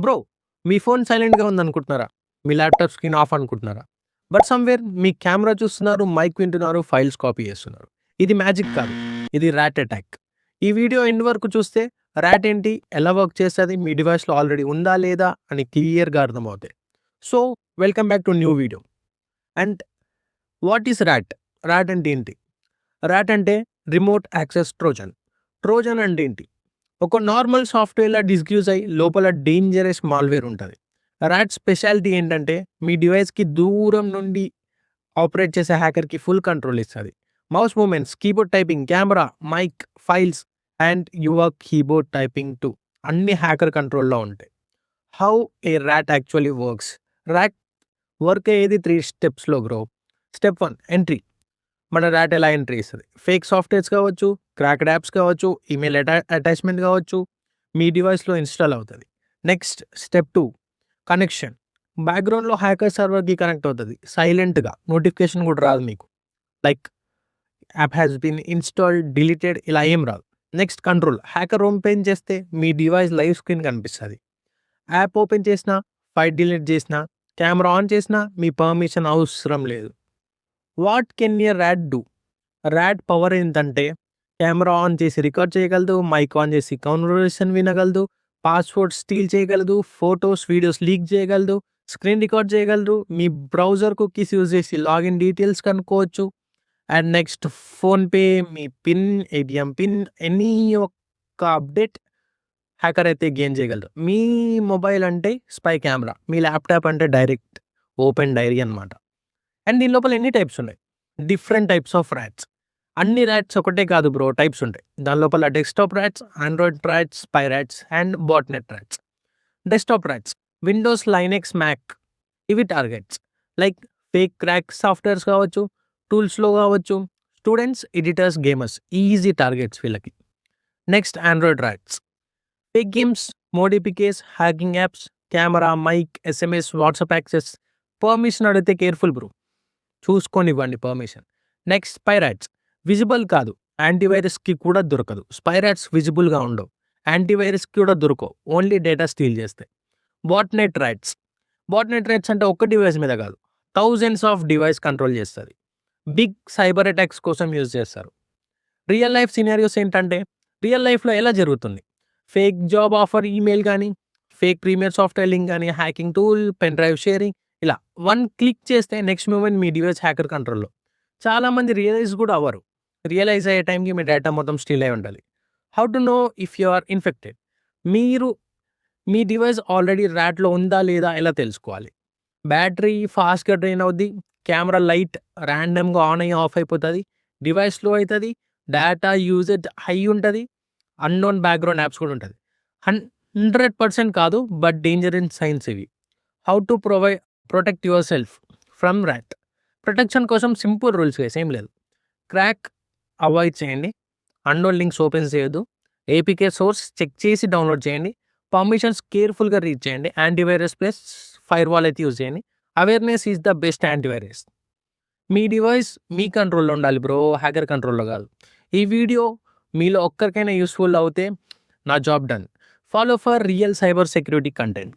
Bro, మీ phone సైలెంట్‌గా ఉందనుకుంటున్నారా? మీ laptop screen off అనుకుంటున్నారా? But somewhere me camera చూస్తున్నారు, మైక్ వింటున్నారు, ఫైల్స్ కాపీ చేస్తున్నారు. ఇది మ్యాజిక్ కాదు. ఇది ర్యాట్ అటాక్. ఈ వీడియో ఎండ్ వరకు చూస్తే ర్యాట్ ఏంటి? ఎలా వర్క్ చేస్తది? మీ డివైస్‌లో ఆల్రెడీ ఉందా? లేదా? అని క్లియర్‌గా అర్థమవుతాయి. So, welcome back to new video. And what is rat? Rat అంటే ఏంటి? ర్యాట్ అంటే రిమోట్ యాక్సెస్ ట్రోజన్. ట్రోజన్ అంటే ఏంటి? ఒక నార్మల్ సాఫ్ట్‌వేర్‌లా డిస్‌గ్యూజ్ అయ్యి లోపల డేంజరస్ మాల్‌వేర్ ఉంటది. ర్యాట్ స్పెషాలిటీ ఏంటంటే మీ డివైస్‌కి దూరం నుండి ఆపరేట్ చేసే హ్యాకర్‌కి ఫుల్ కంట్రోల్ ఇస్తది. Mouse movements, keyboard typing, camera, mic, files and your keyboard typing too అన్నీ హ్యాకర్ కంట్రోల్‌లో ఉంటాయి. How a RAT actually works? RAT work అయ్యేది 3 స్టెప్స్‌లో బ్రో. Step 1 entry. మన ర్యాట్ ఎలా ఎంట్రీ ఇస్తది? ఫేక్ సాఫ్ట్‌వేర్స్ కావచ్చు, క్రాక్డ్ యాప్స్ కావచ్చు, ఈమెయిల్ అటాచ్‌మెంట్ కావచ్చు, మీ డివైస్‌లో ఇన్‌స్టాల్ అవుతది. Next step 2 connection. బ్యాక్‌గ్రౌండ్‌లో హ్యాకర్ సర్వర్‌కి కనెక్ట్ అవుతది. సైలెంట్‌గా నోటిఫికేషన్ కూడా రాదు మీకు. Like app has been installed, deleted ఇలా ఏం రాదు. Next control. హ్యాకర్ ఓపెన్ చేస్తే మీ డివైస్ లైవ్ స్క్రీన్ కనిపిస్తది. యాప్ ఓపెన్ చేసినా, ఫైల్ డిలీట్ చేసినా, కెమెరా ఆన్ చేసినా మీ పర్మిషన్ అవసరం లేదు. What can a RAT do? RAT power ఏంటంటే కెమెరా ఆన్ చేసి రికార్డ్ చేయగలదు, మైక్ ఆన్ చేసి కన్వర్సేషన్ వినగలదు, పాస్వర్డ్ స్టీల్ చేయగలదు, ఫోటోస్, వీడియోస్ లీక్ చేయగలదు, స్క్రీన్ రికార్డ్ చేయగలరు, మీ బ్రౌజర్ కుకీస్ యూజ్ చేసి లాగిన్ డీటెయిల్స్ కనుక్కోవచ్చు. అండ్ నెక్స్ట్ ఫోన్‌పే, మీ పిన్, ఏటీఎం పిన్ ఎనీ ఒక్క అప్డేట్ హ్యాకర్ అయితే గెయిన్ చేయగలరు. మీ మొబైల్ అంటే స్పై కెమెరా, మీ ల్యాప్‌టాప్ అంటే డైరెక్ట్ ఓపెన్ డైరీ అనమాట. అండ్ దీని లోపల ఎన్ని టైప్స్ ఉన్నాయి? Different types of RATs. అన్ని ర్యాట్స్ ఒకటే కాదు బ్రో, టైప్స్ ఉంటాయి. దాని లోపల desktop RATs, Android RATs, spy RATs and botnet RATs. Desktop RATs Windows, Linux, Mac ఇవి targets. Like fake crack softwares కావచ్చు, టూల్స్‌లో కావచ్చు, students, editors, gamers easy targets వీళ్ళకి. Next Android RATs. Fake games, modifications, hacking apps, camera, mic, SMS, WhatsApp access. Permission అడిగితే careful bro. చూసుకొనివ్వండి permission. Next spy RATs. Visible కాదు. యాంటీవైరస్‌కి కూడా దొరకదు. స్పైరాట్స్ విజిబుల్‌గా ఉండవు. యాంటీవైరస్‌కి కూడా దొరకవు. ఓన్లీ డేటా స్టీల్ చేస్తాయి. బాట్‌నెట్ రైట్స్. బాట్‌నెట్ రైట్స్ అంటే ఒక్క డివైస్ మీద కాదు. థౌసండ్స్ ఆఫ్ డివైస్ కంట్రోల్ చేస్తది. బిగ్ సైబర్ అటాక్స్ కోసం యూజ్ చేస్తారు. రియల్ లైఫ్ సినారియోస్ ఏంటంటే రియల్ లైఫ్‌లో ఎలా జరుగుతుంది? ఫేక్ జాబ్ ఆఫర్ ఈమెయిల్ గానీ, ఫేక్ ప్రీమియర్ సాఫ్ట్‌వేర్ లింక్ గానీ, hacking tool, pen drive sharing ఇలా వన్ క్లిక్ చేస్తే నెక్స్ట్ మూమెంట్ మీ డివైస్ హ్యాకర్ కంట్రోల్‌లో. చాలామంది రియలైజ్ కూడా అవ్వరు. రియలైజ్ అయ్యే టైంకి మీ డేటా మొత్తం స్టీల్ అయి ఉండాలి. How to know if you are infected? మీరు మీ డివైస్ ఆల్రెడీ ర్యాట్‌లో ఉందా లేదా ఎలా తెలుసుకోవాలి? బ్యాటరీ ఫాస్ట్‌గా డ్రైన్ అవుద్ది. కెమెరా లైట్ ర్యాండమ్‌గా ఆన్ అయ్యి ఆఫ్ అయిపోతది. డివైస్ స్లో అయితది. డేటా యూసేజ్ హై ఉంటది. అన్‌నోన్ బ్యాక్‌గ్రౌండ్ యాప్స్ కూడా ఉంటది. 100% కాదు, బట్ డేంజర్ ఇన్ సైన్స్ ఇవి. How to protect your self from rat? Protection కోసం సింపుల్ రూల్స్ గైస్, ఏం లేదు. క్రాక్ అవాయిడ్ చేయండి. అన్‌నోన్ లింక్స్ ఓపెన్ చేయొద్దు. ఏపీకే సోర్స్ చెక్ చేసి డౌన్‌లోడ్ చేయండి. పర్మిషన్స్ కేర్‌ఫుల్‌గా రీడ్ చేయండి. యాంటీవైరస్ ప్లస్ ఫైర్‌వాల్ అయితే యూజ్ చేయండి. Awareness is the best antivirus. మీ డివైస్ మీ కంట్రోల్‌లో ఉండాలి బ్రో, హ్యాకర్ కంట్రోల్‌లో కాదు. ఈ వీడియో మీలో ఒక్కరికైనా యూస్‌ఫుల్ అవుతే నా job done. Follow for real cyber security content.